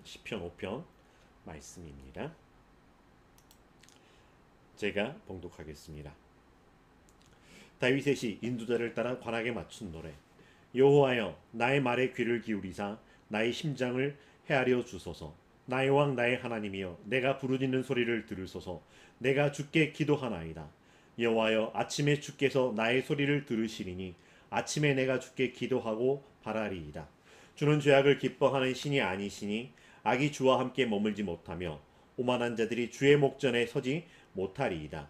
시편 5편 말씀입니다. 제가 봉독하겠습니다. 다윗의 시 인도자를 따라 관악에 맞춘 노래. 여호와여 나의 말에 귀를 기울이사 나의 심장을 헤아려 주소서. 나의 왕 나의 하나님이여 내가 부르짖는 소리를 들으소서. 내가 주께 기도하나이다. 여호와여 아침에 주께서 나의 소리를 들으시리니 아침에 내가 주께 기도하고 바라리이다. 주는 죄악을 기뻐하는 신이 아니시니 악이 주와 함께 머물지 못하며 오만한 자들이 주의 목전에 서지 못하리이다.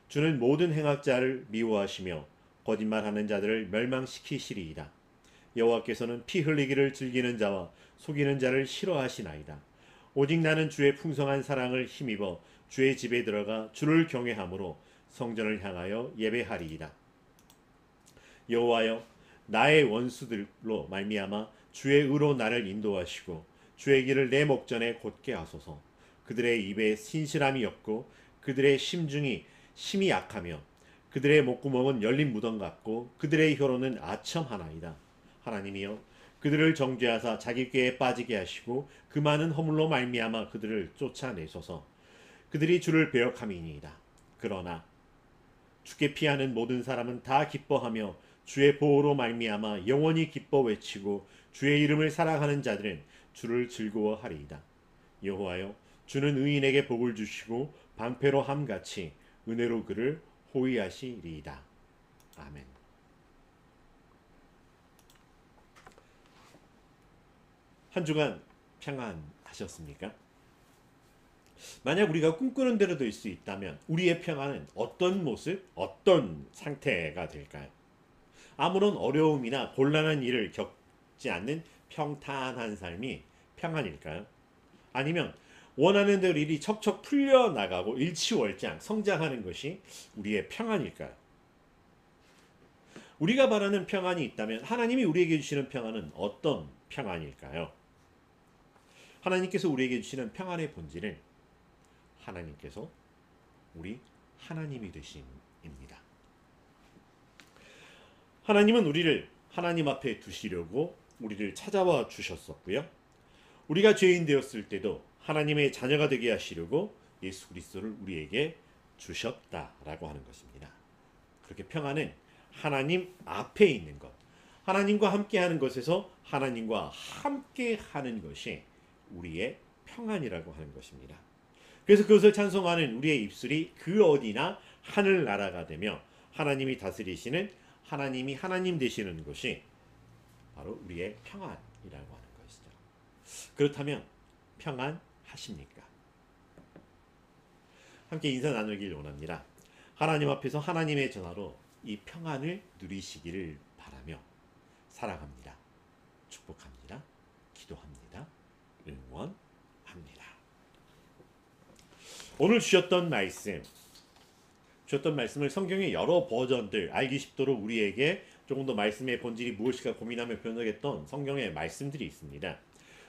주는 모든 행악자를 미워하시며 거짓말하는 자들을 멸망시키시리이다. 여호와께서는 피 흘리기를 즐기는 자와 속이는 자를 싫어하시나이다. 오직 나는 주의 풍성한 사랑을 힘입어 주의 집에 들어가 주를 경외함으로 성전을 향하여 예배하리이다. 여호와여 나의 원수들로 말미암아 주의 의로 나를 인도하시고 주의 길을 내 목전에 곧게 하소서. 그들의 입에 신실함이 없고 그들의 심중이 심히 약하며 그들의 목구멍은 열린 무덤 같고 그들의 혀로는 아첨하나이다. 하나님이여 그들을 정죄하사 자기 꾀에 빠지게 하시고 그 많은 허물로 말미암아 그들을 쫓아내소서. 그들이 주를 배역함이니이다. 그러나 주께 피하는 모든 사람은 다 기뻐하며 주의 보호로 말미암아 영원히 기뻐 외치고 주의 이름을 사랑하는 자들은 주를 즐거워하리이다. 여호와여 주는 의인에게 복을 주시고 방패로 함같이 은혜로 그를 호위하시리이다. 아멘. 한 주간 평안하셨습니까? 만약 우리가 꿈꾸는 대로 될 수 있다면 우리의 평안은 어떤 모습, 어떤 상태가 될까요? 아무런 어려움이나 곤란한 일을 겪지 않는 평탄한 삶이 평안일까요? 아니면 원하는 대로 일이 척척 풀려나가고 일치월장 성장하는 것이 우리의 평안일까요? 우리가 바라는 평안이 있다면 하나님이 우리에게 주시는 평안은 어떤 평안일까요? 하나님께서 우리에게 주시는 평안의 본질은 하나님께서 우리 하나님이 되심입니다. 하나님은 우리를 하나님 앞에 두시려고 우리를 찾아와 주셨었고요. 우리가 죄인 되었을 때도 하나님의 자녀가 되게 하시려고 예수 그리스도를 우리에게 주셨다라고 하는 것입니다. 그렇게 평안은 하나님 앞에 있는 것, 하나님과 함께하는 것에서 하나님과 함께하는 것이 우리의 평안이라고 하는 것입니다. 그래서 그것을 찬송하는 우리의 입술이 그 어디나 하늘나라가 되며 하나님이 다스리시는 하나님이 하나님 되시는 것이 바로 우리의 평안이라고 하는 것이죠. 그렇다면 평안하십니까? 함께 인사 나누길 원합니다. 하나님 앞에서 하나님의 전화로 이 평안을 누리시기를 바라며 사랑합니다. 축복합니다. 기도합니다. 응원합니다. 오늘 주셨던 말씀을 성경의 여러 버전들 알기 쉽도록 우리에게 조금 더 말씀의 본질이 무엇일까 고민하며 번역했던 성경의 말씀들이 있습니다.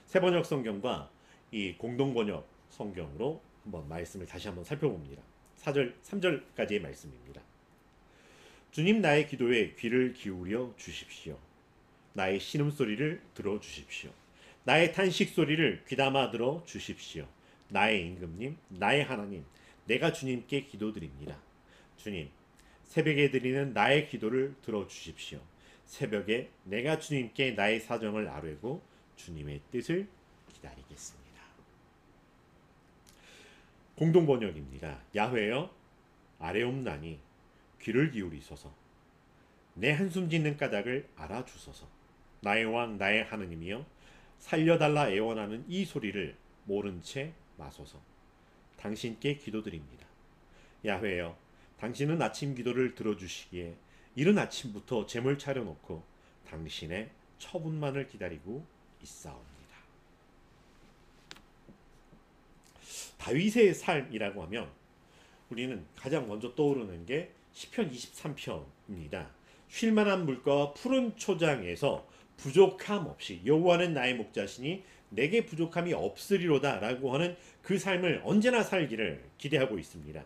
새번역 성경과 이 공동번역 성경으로 한번 말씀을 다시 한번 살펴봅니다. 4절, 3절까지의 말씀입니다. 주님 나의 기도에 귀를 기울여 주십시오. 나의 신음소리를 들어주십시오. 나의 탄식소리를 귀담아 들어 주십시오. 나의 임금님, 나의 하나님, 내가 주님께 기도드립니다. 주님, 새벽에 드리는 나의 기도를 들어주십시오. 새벽에 내가 주님께 나의 사정을 아뢰고 주님의 뜻을 기다리겠습니다. 공동번역입니다. 야훼여 아뢰옵나니 귀를 기울이소서. 내 한숨 짓는 까닭을 알아주소서. 나의 왕 나의 하느님이여 살려달라 애원하는 이 소리를 모른 채 마소서. 당신께 기도드립니다. 야훼여 당신은 아침 기도를 들어주시기에 이른 아침부터 재물 차려놓고 당신의 처분만을 기다리고 있사옵니다. 다윗의 삶이라고 하면 우리는 가장 먼저 떠오르는 게 시편 23편입니다. 쉴만한 물가와 푸른 초장에서 부족함 없이 여호와는 나의 목자시니 내게 부족함이 없으리로다 라고 하는 그 삶을 언제나 살기를 기대하고 있습니다.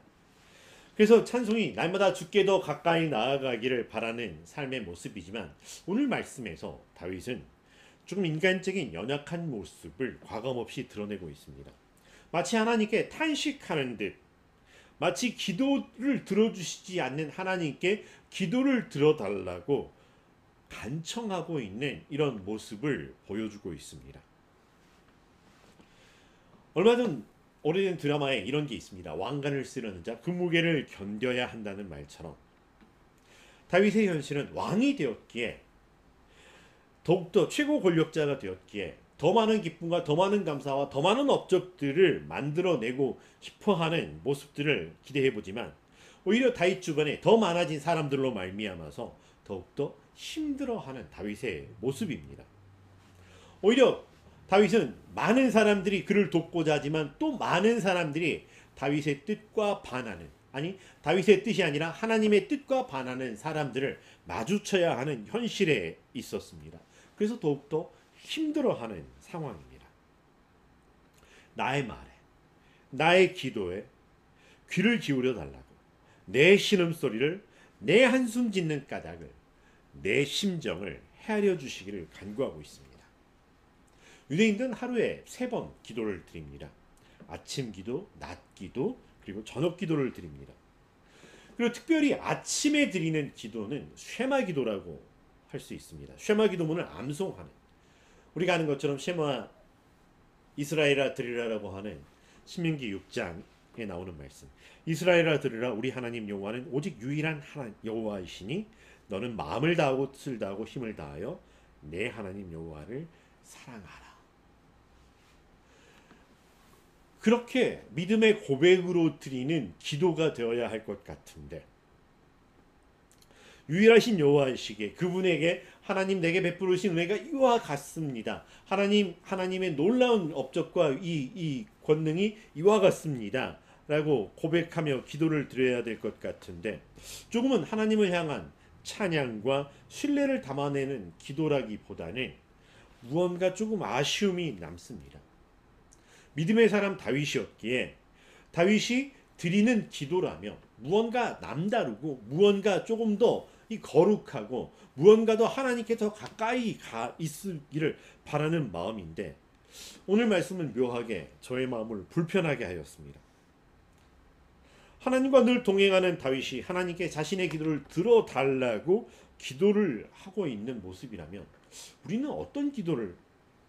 그래서 찬송이 날마다 주께 더 가까이 나아가기를 바라는 삶의 모습이지만 오늘 말씀에서 다윗은 조금 인간적인 연약한 모습을 과감없이 드러내고 있습니다. 마치 하나님께 탄식하는 듯, 마치 기도를 들어주시지 않는 하나님께 기도를 들어달라고 간청하고 있는 이런 모습을 보여주고 있습니다. 얼마 전 오래된 드라마에 이런 게 있습니다. 왕관을 쓰려는 자, 그 무게를 견뎌야 한다는 말처럼 다윗의 현실은 왕이 되었기에, 더욱더 최고 권력자가 되었기에 더 많은 기쁨과 더 많은 감사와 더 많은 업적들을 만들어내고 싶어하는 모습들을 기대해보지만 오히려 다윗 주변에 더 많아진 사람들로 말미암아서 더욱더 힘들어하는 다윗의 모습입니다. 오히려 다윗은 많은 사람들이 그를 돕고자 하지만 또 많은 사람들이 다윗의 뜻과 반하는, 아니 다윗의 뜻이 아니라 하나님의 뜻과 반하는 사람들을 마주쳐야 하는 현실에 있었습니다. 그래서 더욱더 힘들어하는 상황입니다. 나의 말에, 나의 기도에 귀를 기울여 달라고, 내 신음소리를, 내 한숨 짓는 까닭을, 내 심정을 헤아려 주시기를 간구하고 있습니다. 유대인들은 하루에 3번 기도를 드립니다. 아침 기도, 낮 기도, 그리고 저녁 기도를 드립니다. 그리고 특별히 아침에 드리는 기도는 쉐마 기도라고 할 수 있습니다. 쉐마 기도문을 암송하는, 우리가 아는 것처럼 쉐마 이스라엘아 들으라라고 하는 신명기 6장에 나오는 말씀. 이스라엘아 들으라, 우리 하나님 여호와는 오직 유일한 여호와이시니 너는 마음을 다하고 뜻을 다하고 힘을 다하여 내 하나님 여호와를 사랑하라. 그렇게 믿음의 고백으로 드리는 기도가 되어야 할 것 같은데, 유일하신 여호와이시기에 그분에게 하나님 내게 베푸르신 은혜가 이와 같습니다. 하나님의 놀라운 업적과 이 권능이 이와 같습니다. 라고 고백하며 기도를 드려야 될 것 같은데, 조금은 하나님을 향한 찬양과 신뢰를 담아내는 기도라기보다는 무언가 조금 아쉬움이 남습니다. 믿음의 사람 다윗이었기에 다윗이 드리는 기도라며 무언가 남다르고 무언가 조금 더 거룩하고 무언가 더 하나님께 더 가까이 가 있기를 바라는 마음인데, 오늘 말씀은 묘하게 저의 마음을 불편하게 하였습니다. 하나님과 늘 동행하는 다윗이 하나님께 자신의 기도를 들어달라고 기도를 하고 있는 모습이라면 우리는 어떤 기도를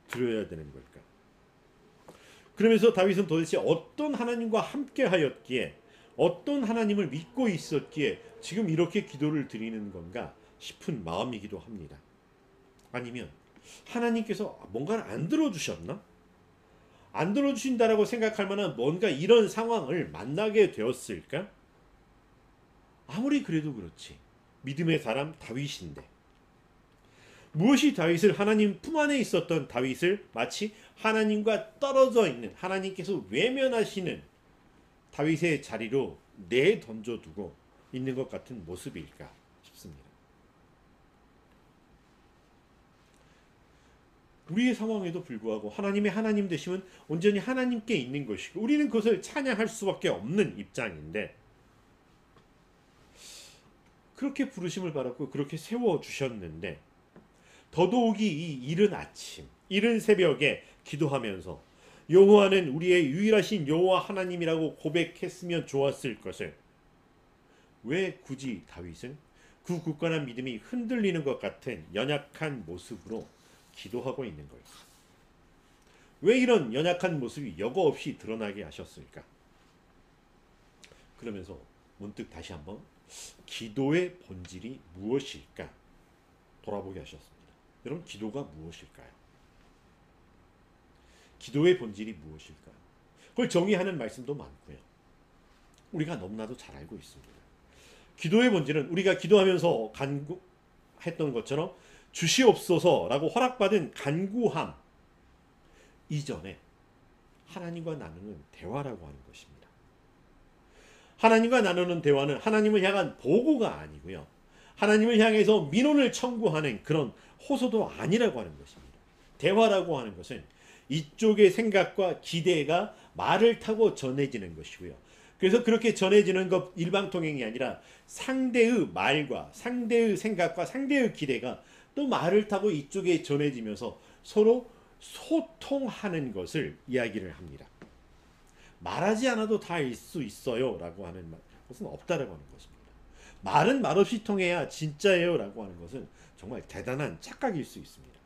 드려야 되는 걸까? 그러면서 다윗은 도대체 어떤 하나님과 함께 하였기에, 어떤 하나님을 믿고 있었기에 지금 이렇게 기도를 드리는 건가 싶은 마음이기도 합니다. 아니면 하나님께서 뭔가를 안 들어주셨나? 안 들어주신다라고 생각할 만한 뭔가 이런 상황을 만나게 되었을까? 아무리 그래도 그렇지, 믿음의 사람 다윗인데, 무엇이 다윗을, 하나님 품 안에 있었던 다윗을 마치 하나님과 떨어져 있는, 하나님께서 외면하시는 다윗의 자리로 내던져두고 있는 것 같은 모습일까 싶습니다. 우리의 상황에도 불구하고 하나님의 하나님 되심은 온전히 하나님께 있는 것이고 우리는 그것을 찬양할 수밖에 없는 입장인데, 그렇게 부르심을 받았고 그렇게 세워주셨는데 더더욱이 이 이른 아침, 이른 새벽에 기도하면서 여호와는 우리의 유일하신 여호와 하나님이라고 고백했으면 좋았을 것을, 왜 굳이 다윗은 그 굳건한 믿음이 흔들리는 것 같은 연약한 모습으로 기도하고 있는 걸까? 왜 이런 연약한 모습이 여과 없이 드러나게 하셨을까? 그러면서 문득 다시 한번 기도의 본질이 무엇일까 돌아보게 하셨습니다. 여러분, 기도가 무엇일까요? 기도의 본질이 무엇일까요? 그걸 정의하는 말씀도 많고요. 우리가 너무나도 잘 알고 있습니다. 기도의 본질은 우리가 기도하면서 간구했던 것처럼 주시옵소서라고 허락받은 간구함 이전에 하나님과 나누는 대화라고 하는 것입니다. 하나님과 나누는 대화는 하나님을 향한 보고가 아니고요, 하나님을 향해서 민원을 청구하는 그런 호소도 아니라고 하는 것입니다. 대화라고 하는 것은 이쪽의 생각과 기대가 말을 타고 전해지는 것이고요. 그래서 그렇게 전해지는 것 일방통행이 아니라 상대의 말과 상대의 생각과 상대의 기대가 또 말을 타고 이쪽에 전해지면서 서로 소통하는 것을 이야기를 합니다. 말하지 않아도 다 알 수 있어요 라고 하는 것은 없다라고 하는 것입니다. 말은 말없이 통해야 진짜예요 라고 하는 것은 정말 대단한 착각일 수 있습니다.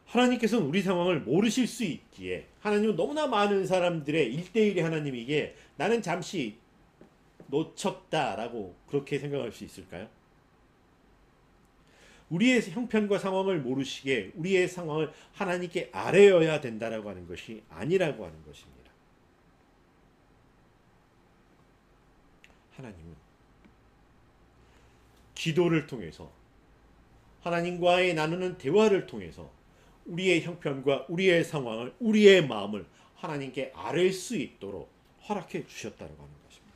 하나님께서는 우리 상황을 모르실 수 있기에 하나님은 너무나 많은 사람들의 1대1의 하나님이기에 나는 잠시 놓쳤다라고 그렇게 생각할 수 있을까요? 우리의 형편과 상황을 모르시기에 우리의 상황을 하나님께 아뢰어야 된다라고 하는 것이 아니라고 하는 것입니다. 하나님은 기도를 통해서 하나님과의 나누는 대화를 통해서 우리의 형편과 우리의 상황을 우리의 마음을 하나님께 아뢰 수 있도록 허락해 주셨다고 하는 것입니다.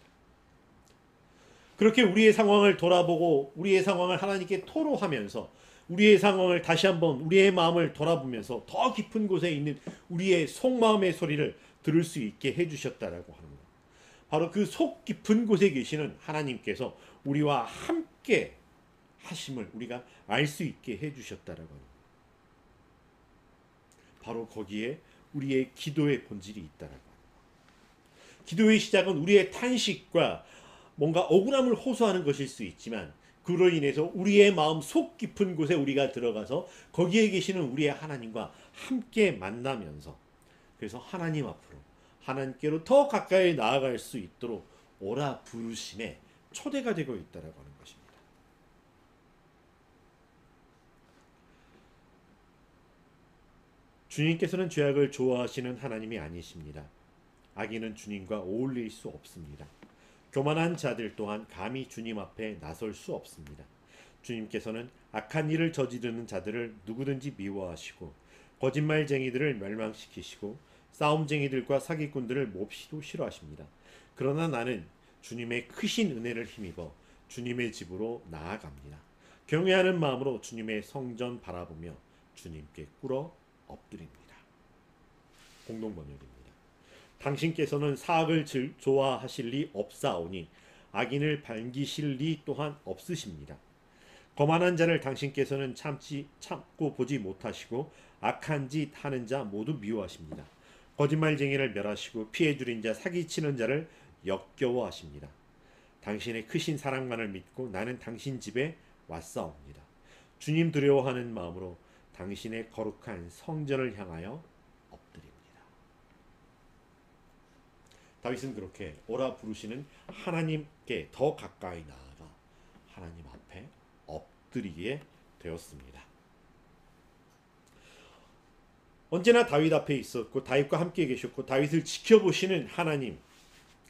그렇게 우리의 상황을 돌아보고 우리의 상황을 하나님께 토로하면서 우리의 상황을 다시 한번 우리의 마음을 돌아보면서 더 깊은 곳에 있는 우리의 속마음의 소리를 들을 수 있게 해주셨다라고 하는 것. 바로 그 속 깊은 곳에 계시는 하나님께서 우리와 함께 하심을 우리가 알 수 있게 해주셨다라고 하는 것. 바로 거기에 우리의 기도의 본질이 있다라고 하는 것. 기도의 시작은 우리의 탄식과 뭔가 억울함을 호소하는 것일 수 있지만 그로 인해서 우리의 마음 속 깊은 곳에 우리가 들어가서 거기에 계시는 우리의 하나님과 함께 만나면서 그래서 하나님 앞으로 하나님께로 더 가까이 나아갈 수 있도록 오라 부르심에 초대가 되고 있다라고 하는 것입니다. 주님께서는 죄악을 좋아하시는 하나님이 아니십니다. 악인은 주님과 어울릴 수 없습니다. 교만한 자들 또한 감히 주님 앞에 나설 수 없습니다. 주님께서는 악한 일을 저지르는 자들을 누구든지 미워하시고 거짓말쟁이들을 멸망시키시고 싸움쟁이들과 사기꾼들을 몹시도 싫어하십니다. 그러나 나는 주님의 크신 은혜를 힘입어 주님의 집으로 나아갑니다. 경외하는 마음으로 주님의 성전 바라보며 주님께 꿇어 엎드립니다. 공동번역입니다. 당신께서는 사악을 좋아하실 리 없사오니 악인을 반기실 리 또한 없으십니다. 거만한 자를 당신께서는 참고 보지 못하시고 악한 짓 하는 자 모두 미워하십니다. 거짓말쟁이를 멸하시고 피해 줄인 자 사기치는 자를 역겨워하십니다. 당신의 크신 사랑만을 믿고 나는 당신 집에 왔사옵니다. 주님 두려워하는 마음으로 당신의 거룩한 성전을 향하여 엎드립니다. 다윗은 그렇게 오라 부르시는 하나님께 더 가까이 나아가 하나님 앞에 엎드리게 되었습니다. 언제나 다윗 앞에 있었고 다윗과 함께 계셨고 다윗을 지켜보시는 하나님,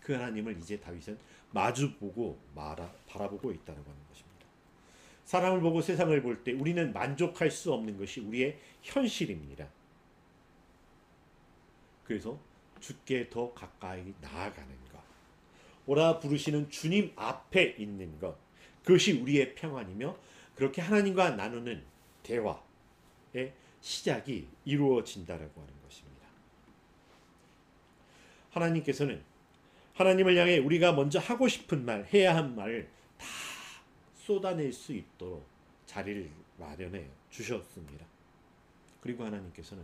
그 하나님을 이제 다윗은 마주보고 바라보고 있다는 것입니다. 사람을 보고 세상을 볼 때 우리는 만족할 수 없는 것이 우리의 현실입니다. 그래서 주께 더 가까이 나아가는 것, 오라 부르시는 주님 앞에 있는 것, 그것이 우리의 평안이며 그렇게 하나님과 나누는 대화의 시작이 이루어진다라고 하는 것입니다. 하나님께서는 하나님을 향해 우리가 먼저 하고 싶은 말, 해야 한 말을 다 쏟아낼 수 있도록 자리를 마련해 주셨습니다. 그리고 하나님께서는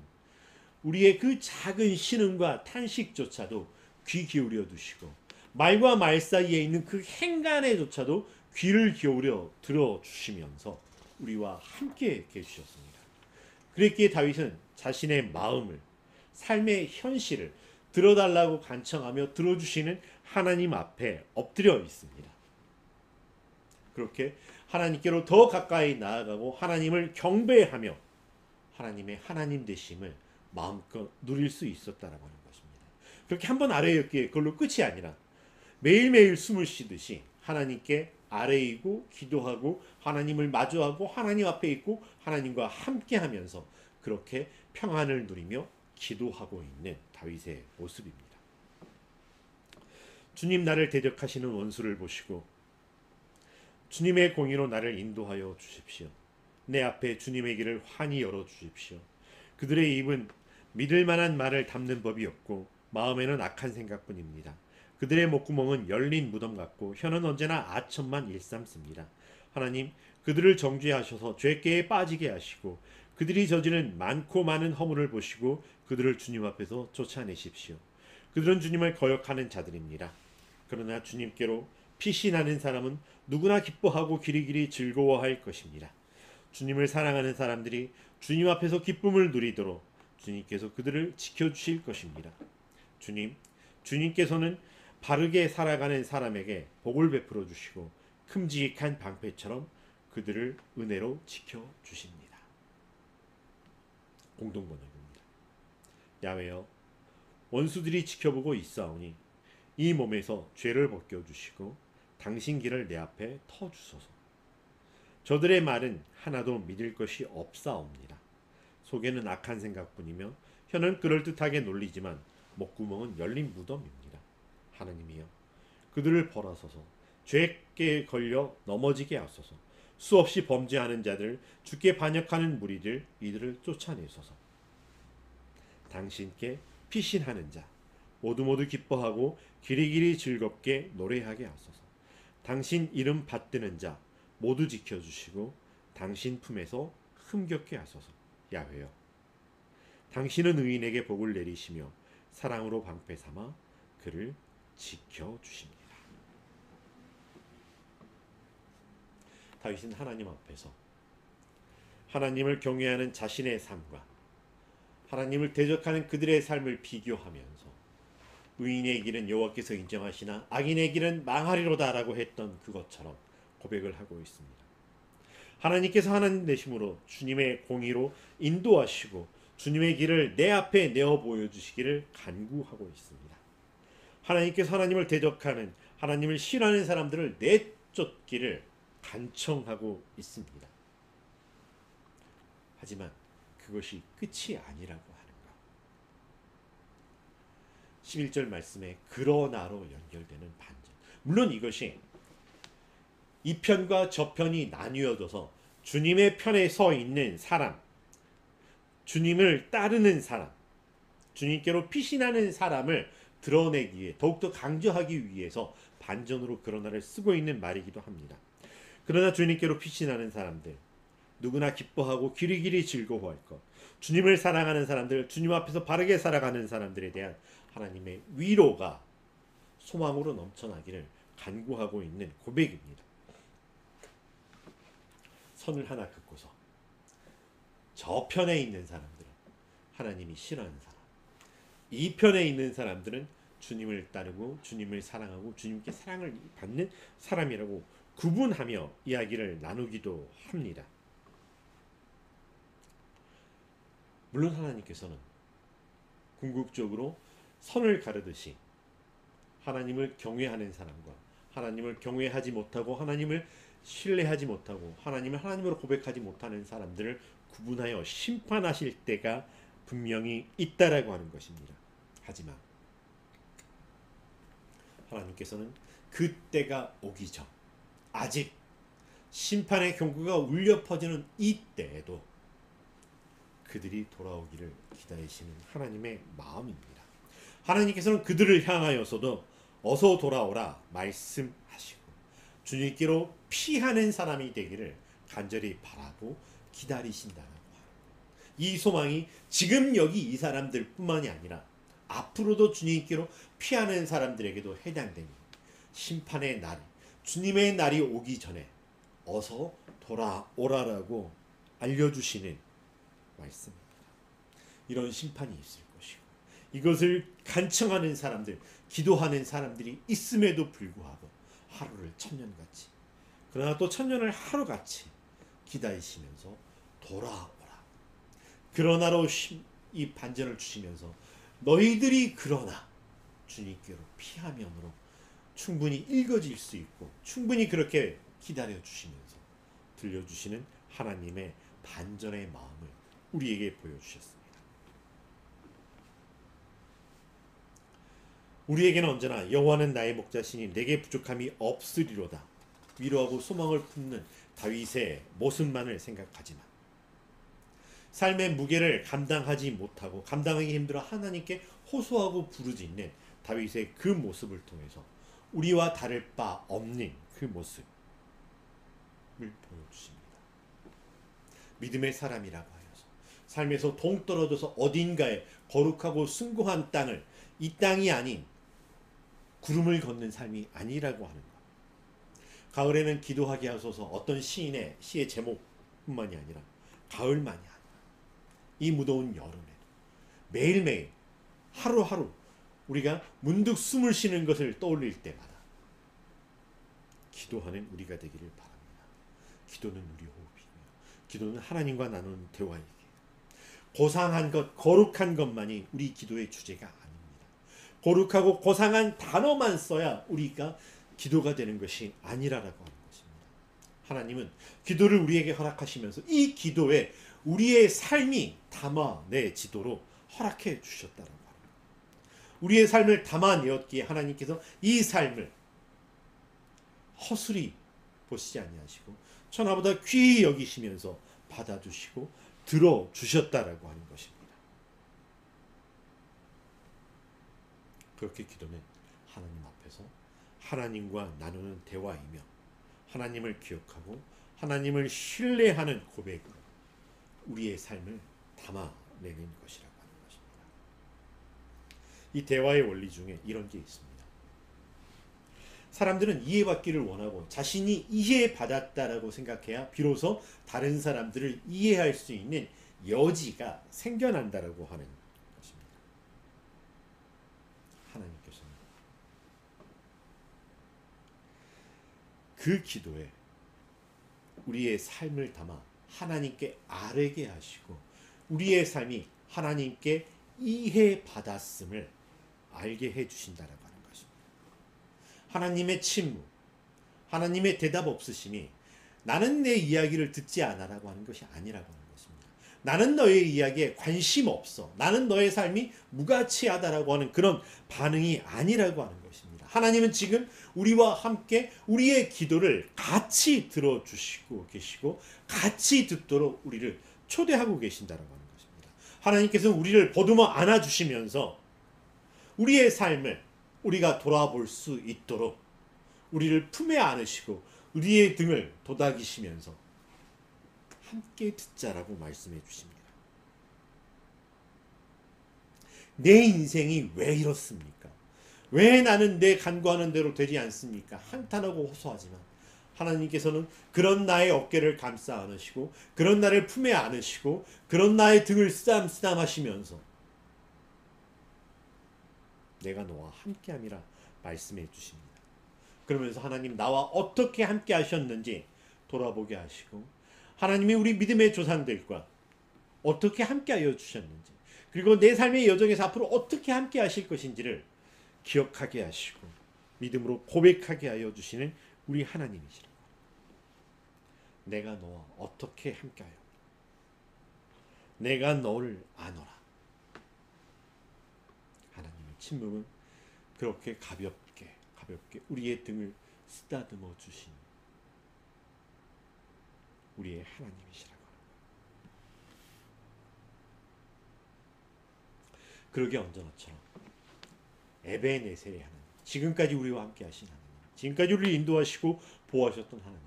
우리의 그 작은 신음과 탄식조차도 귀 기울여 두시고 말과 말 사이에 있는 그 행간에조차도 귀를 기울여 들어주시면서 우리와 함께 계주셨습니다. 그랬기에 다윗은 자신의 마음을, 삶의 현실을 들어달라고 간청하며 들어주시는 하나님 앞에 엎드려 있습니다. 그렇게 하나님께로 더 가까이 나아가고 하나님을 경배하며 하나님의 하나님 되심을 마음껏 누릴 수 있었다라고 하는 것입니다. 그렇게 한번 아뢰었기에 그걸로 끝이 아니라 매일매일 숨을 쉬듯이 하나님께 아뢰이고 기도하고 하나님을 마주하고 하나님 앞에 있고 하나님과 함께하면서 그렇게 평안을 누리며 기도하고 있는 다윗의 모습입니다. 주님, 나를 대적하시는 원수를 보시고 주님의 공의로 나를 인도하여 주십시오. 내 앞에 주님의 길을 환히 열어 주십시오. 그들의 입은 믿을 만한 말을 담는 법이 없고 마음에는 악한 생각뿐입니다. 그들의 목구멍은 열린 무덤 같고 혀는 언제나 아첨만 일삼습니다. 하나님, 그들을 정죄하셔서 죄께에 빠지게 하시고 그들이 저지른 많고 많은 허물을 보시고 그들을 주님 앞에서 쫓아내십시오. 그들은 주님을 거역하는 자들입니다. 그러나 주님께로 피신하는 사람은 누구나 기뻐하고 기리기리 즐거워할 것입니다. 주님을 사랑하는 사람들이 주님 앞에서 기쁨을 누리도록 주님께서 그들을 지켜주실 것입니다. 주님께서는 바르게 살아가는 사람에게 복을 베풀어 주시고 큼직한 방패처럼 그들을 은혜로 지켜주십니다. 공동번역입니다. 야훼여, 원수들이 지켜보고 있사오니 이 몸에서 죄를 벗겨주시고 당신 길을 내 앞에 터주소서. 저들의 말은 하나도 믿을 것이 없사옵니다. 속에는 악한 생각뿐이며 혀는 그럴듯하게 놀리지만 목구멍은 열린 무덤입니다. 하나님이여, 그들을 벌하소서. 죄에 걸려 넘어지게 하소서. 수없이 범죄하는 자들, 주께 반역하는 무리들, 이들을 쫓아내소서. 당신께 피신하는 자 모두 기뻐하고 기리기리 즐겁게 노래하게 하소서. 당신 이름 받드는 자 모두 지켜주시고 당신 품에서 흠겹게 하소서. 야훼여, 당신은 의인에게 복을 내리시며 사랑으로 방패 삼아 그를 지켜주십니다. 다윗은 하나님 앞에서 하나님을 경외하는 자신의 삶과 하나님을 대적하는 그들의 삶을 비교하면서 의인의 길은 여호와께서 인정하시나 악인의 길은 망하리로다라고 했던 그것처럼 고백을 하고 있습니다. 하나님께서 하나님 되심으로 주님의 공의로 인도하시고 주님의 길을 내 앞에 내어 보여주시기를 간구하고 있습니다. 하나님께서 하나님을 대적하는, 하나님을 싫어하는 사람들을 내쫓기를 간청하고 있습니다. 하지만 그것이 끝이 아니라고 하는 것. 11절 말씀에 그러나로 연결되는 반전. 물론 이것이 이 편과 저 편이 나뉘어져서 주님의 편에 서 있는 사람, 주님을 따르는 사람, 주님께로 피신하는 사람을 드러내기 위해, 더욱더 강조하기 위해서 반전으로 그러나를 쓰고 있는 말이기도 합니다. 그러나 주님께로 피신하는 사람들, 누구나 기뻐하고 기리기리 즐거워할 것, 주님을 사랑하는 사람들, 주님 앞에서 바르게 살아가는 사람들에 대한 하나님의 위로가 소망으로 넘쳐나기를 간구하고 있는 고백입니다. 선을 하나 긋고서 저 편에 있는 사람들은 하나님이 싫어하는 사람, 이 편에 있는 사람들은 주님을 따르고 주님을 사랑하고 주님께 사랑을 받는 사람이라고 구분하며 이야기를 나누기도 합니다. 물론 하나님께서는 궁극적으로 선을 가르듯이 하나님을 경외하는 사람과 하나님을 경외하지 못하고 하나님을 신뢰하지 못하고 하나님을 하나님으로 고백하지 못하는 사람들을 구분하여 심판하실 때가 분명히 있다라고 하는 것입니다. 하지만 하나님께서는 그 때가 오기 전, 아직 심판의 경고가 울려 퍼지는 이 때에도 그들이 돌아오기를 기다리시는 하나님의 마음입니다. 하나님께서는 그들을 향하여서도 어서 돌아오라 말씀하시고 주님께로 피하는 사람이 되기를 간절히 바라고 기다리신다는 거예요. 이 소망이 지금 여기 이 사람들 뿐만이 아니라 앞으로도 주님께로 피하는 사람들에게도 해당되니 심판의 날, 주님의 날이 오기 전에 어서 돌아오라라고 알려주시는 말씀입니다. 이런 심판이 있을 것이고 이것을 간청하는 사람들, 기도하는 사람들이 있음에도 불구하고 하루를 천년같이, 그러나 또 천년을 하루같이 기다리시면서 돌아오라. 그러나로 이 반전을 주시면서 너희들이 그러나 주님께로 피하면으로 충분히 읽어질 수 있고 충분히 그렇게 기다려 주시면서 들려주시는 하나님의 반전의 마음을 우리에게 보여주셨습니다. 우리에게는 언제나 여호와는 나의 목자시니 내게 부족함이 없으리로다 위로하고 소망을 품는 다윗의 모습만을 생각하지만 삶의 무게를 감당하지 못하고 감당하기 힘들어 하나님께 호소하고 부르짖는 다윗의 그 모습을 통해서 우리와 다를 바 없는 그 모습을 보여주십니다. 믿음의 사람이라고 하여서 삶에서 동떨어져서 어딘가에 거룩하고 숭고한 땅을, 이 땅이 아닌 구름을 걷는 삶이 아니라고 하는 것. 가을에는 기도하게 하소서 어떤 시인의 시의 제목뿐만이 아니라 가을만이 아니라 이 무더운 여름에 매일매일 하루하루 우리가 문득 숨을 쉬는 것을 떠올릴 때마다 기도하는 우리가 되기를 바랍니다. 기도는 우리 호흡이고요. 기도는 하나님과 나누는 대화이기에 고상한 것, 거룩한 것만이 우리 기도의 주제가 아닙니다. 거룩하고 고상한 단어만 써야 우리가 기도가 되는 것이 아니라라고 하는 것입니다. 하나님은 기도를 우리에게 허락하시면서 이 기도에 우리의 삶이 담아내지도록 허락해 주셨다라고 합니다. 우리의 삶을 담아내었기에 하나님께서 이 삶을 허술히 보시지 아니하시고 천하보다 귀히 여기시면서 받아주시고 들어주셨다라고 하는 것입니다. 그렇게 기도는 하나님 앞에서 하나님과 나누는 대화이며 하나님을 기억하고 하나님을 신뢰하는 고백으로 우리의 삶을 담아내는 것이라고 하는 것입니다. 이 대화의 원리 중에 이런 게 있습니다. 사람들은 이해받기를 원하고 자신이 이해받았다라고 생각해야 비로소 다른 사람들을 이해할 수 있는 여지가 생겨난다라고 하는 것입니다. 하나님께서는 그 기도에 우리의 삶을 담아 하나님께 아뢰게 하시고 우리의 삶이 하나님께 이해받았음을 알게 해주신다라고 하는 것입니다. 하나님의 침묵, 하나님의 대답 없으심이 나는 내 이야기를 듣지 않아라고 하는 것이 아니라고 하는 것입니다. 나는 너의 이야기에 관심 없어, 나는 너의 삶이 무가치하다라고 하는 그런 반응이 아니라고 하는 것입니다. 하나님은 지금 우리와 함께 우리의 기도를 같이 들어주시고 계시고 같이 듣도록 우리를 초대하고 계신다라고 하는 것입니다. 하나님께서는 우리를 보듬어 안아주시면서 우리의 삶을 우리가 돌아볼 수 있도록 우리를 품에 안으시고 우리의 등을 도닥이시면서 함께 듣자라고 말씀해 주십니다. 내 인생이 왜 이렇습니까? 왜 나는 내 간구하는 대로 되지 않습니까? 한탄하고 호소하지만 하나님께서는 그런 나의 어깨를 감싸 안으시고 그런 나를 품에 안으시고 그런 나의 등을 쓰담쓰담 하시면서 내가 너와 함께함이라 말씀해 주십니다. 그러면서 하나님 나와 어떻게 함께 하셨는지 돌아보게 하시고 하나님이 우리 믿음의 조상들과 어떻게 함께하여 주셨는지 그리고 내 삶의 여정에서 앞으로 어떻게 함께 하실 것인지를 기억하게 하시고 믿음으로 고백하게 하여 주시는 우리 하나님이시라. 내가 너와 어떻게 함께하여 내가 너를 아노라. 하나님의 침묵은 그렇게 가볍게 우리의 등을 쓰다듬어 주신 우리의 하나님이시라고 합니다. 그러게 언제나처럼 에베네셀의 하나님, 지금까지 우리와 함께 하신 하나님, 지금까지 우리를 인도하시고 보호하셨던 하나님이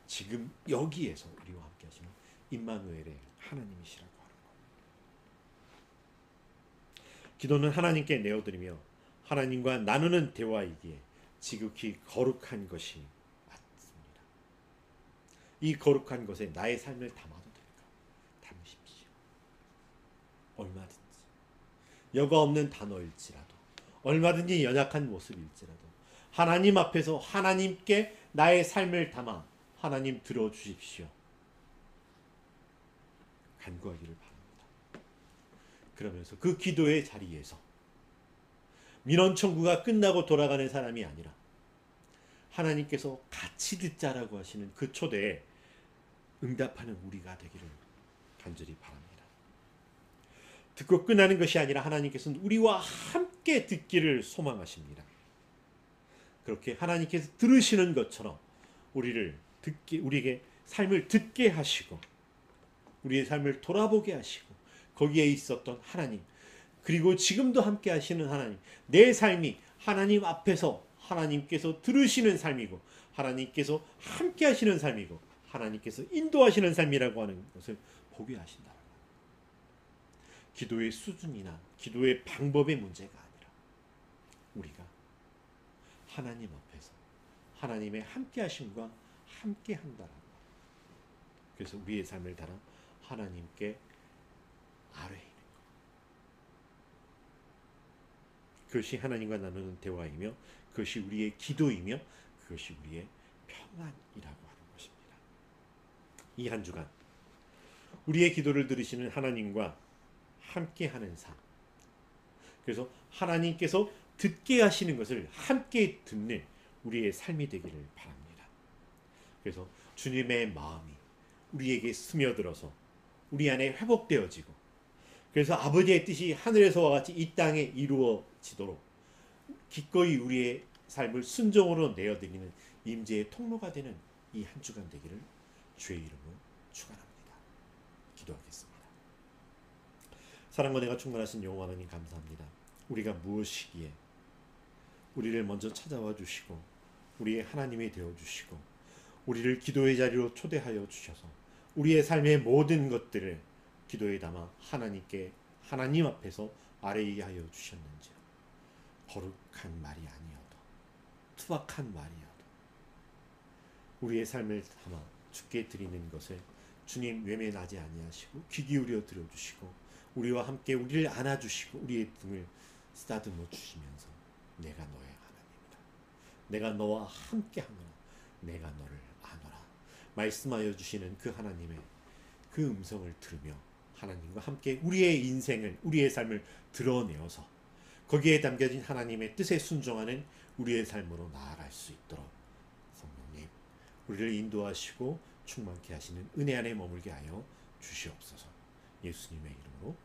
지금 여기에서 우리와 함께 하시는 임마누엘의 하나님이시라고 하는 것. 기도는 하나님께 내어드리며 하나님과 나누는 대화이기에 지극히 거룩한 것이 맞습니다. 이 거룩한 것에 나의 삶을 담아도 될까? 담으십시오. 얼마든지 여과 없는 단어일지라도 얼마든지 연약한 모습일지라도 하나님 앞에서 하나님께 나의 삶을 담아 하나님 들어주십시오. 간구하기를 바랍니다. 그러면서 그 기도의 자리에서 민원 청구가 끝나고 돌아가는 사람이 아니라 하나님께서 같이 듣자라고 하시는 그 초대에 응답하는 우리가 되기를 간절히 바랍니다. 듣고 끝나는 것이 아니라 하나님께서는 우리와 함께 듣기를 소망하십니다. 그렇게 하나님께서 들으시는 것처럼 우리에게 삶을 듣게 하시고 우리의 삶을 돌아보게 하시고 거기에 있었던 하나님 그리고 지금도 함께 하시는 하나님, 내 삶이 하나님 앞에서 하나님께서 들으시는 삶이고 하나님께서 함께 하시는 삶이고 하나님께서 인도하시는 삶이라고 하는 것을 보게 하신다. 기도의 수준이나 기도의 방법의 문제가 아니라 우리가 하나님 앞에서 하나님의 함께 하심과 함께 한다라고. 그래서 우리의 삶을 따라 하나님께 아뢰이는 것. 그것이 하나님과 나누는 대화이며 그것이 우리의 기도이며 그것이 우리의 평안이라고 하는 것입니다. 이 한 주간 우리의 기도를 들으시는 하나님과 함께하는 삶. 그래서 하나님께서 듣게 하시는 것을 함께 듣는 우리의 삶이 되기를 바랍니다. 그래서 주님의 마음이 우리에게 스며들어서 우리 안에 회복되어지고, 그래서 아버지의 뜻이 하늘에서와 같이 이 땅에 이루어지도록 기꺼이 우리의 삶을 순종으로 내어드리는 임재의 통로가 되는 이 한 주간 되기를 주의 이름으로 축원합니다. 기도하겠습니다. 사랑과 은혜가 충만하신 여호와 하나님 감사합니다. 우리가 무엇이기에 우리를 먼저 찾아와 주시고 우리의 하나님이 되어 주시고 우리를 기도의 자리로 초대하여 주셔서 우리의 삶의 모든 것들을 기도에 담아 하나님께 하나님 앞에서 아뢰게 하여 주셨는지, 거룩한 말이 아니어도 투박한 말이어도 우리의 삶을 담아 주께 드리는 것을 주님 외면하지 아니하시고 귀 기울여 들어주시고 우리와 함께 우리를 안아주시고 우리의 등을 쓰다듬어 주시면서 내가 너의 하나님이다, 내가 너와 함께 하노라, 내가 너를 아노라 말씀하여 주시는 그 하나님의 그 음성을 들으며 하나님과 함께 우리의 인생을, 우리의 삶을 드러내어서 거기에 담겨진 하나님의 뜻에 순종하는 우리의 삶으로 나아갈 수 있도록 성령님 우리를 인도하시고 충만케 하시는 은혜 안에 머물게 하여 주시옵소서. 예수님의 이름으로